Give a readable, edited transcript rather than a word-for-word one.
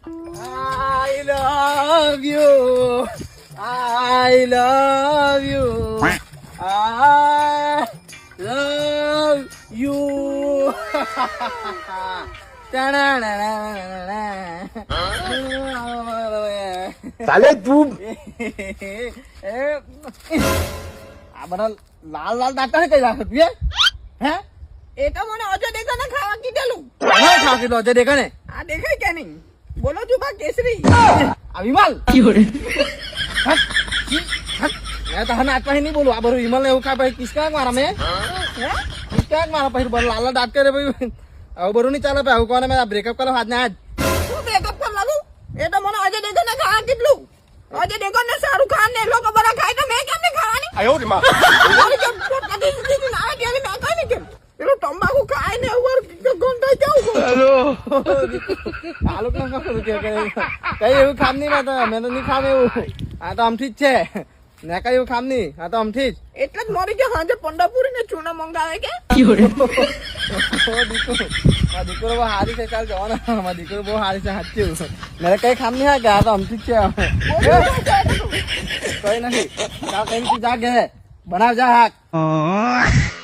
I love you. I love you. I love you. ચાલે તું આ બધા લાલ લાલ દાંતા કઈ રાખે તું હે એ તો મને અજય દેખાને ખાવા કીધેલું ખાવા કીધું અજય દેખાને આ દેખાય કે નહીં બોલો છું બા કેસરી આ વિમલ મેં તો હને આટલા નહીં બોલું આ બધું વિમલ ને એવું ખા પછી કિસકા મારા મેં કિસકા મારા પછી બધું લાલ લાલ દાંત કરે ભાઈ આવું બધું નહીં ચાલે ભાઈ આવું કોને મેં બ્રેકઅપ કરો આજ ને આજ શું બ્રેકઅપ કર લાગુ એ તો મને અજય દેખાને ખાવા કીધું અજય દેખાને શાહરુખ ખાન ને લોકો બધા ખાય તો મેં કેમ નહીં ખાવાની આયો રે માં પેલું તંબાકુ ખાય ને ઉપર ગંધાઈ જાવ હેલો આલુ કઈ એવું ખામ નહીં મેં તો નહીં ખામ એવું આ તો આમથી જ છે ને કઈ એવું ખામ નહીં આ તો આમથી જ એટલે જ મરી ગયા સાંજે પંડાપુરી ને ચૂના મંગાવે કે દીકરો બહુ હારી છે ચાલ જવાના દીકરો બહુ હારી છે સાચું મેં કઈ ખામ નહીં હા કે આ તો આમથી જ છે કઈ નથી કઈ જા ઘે બનાવ જા હાક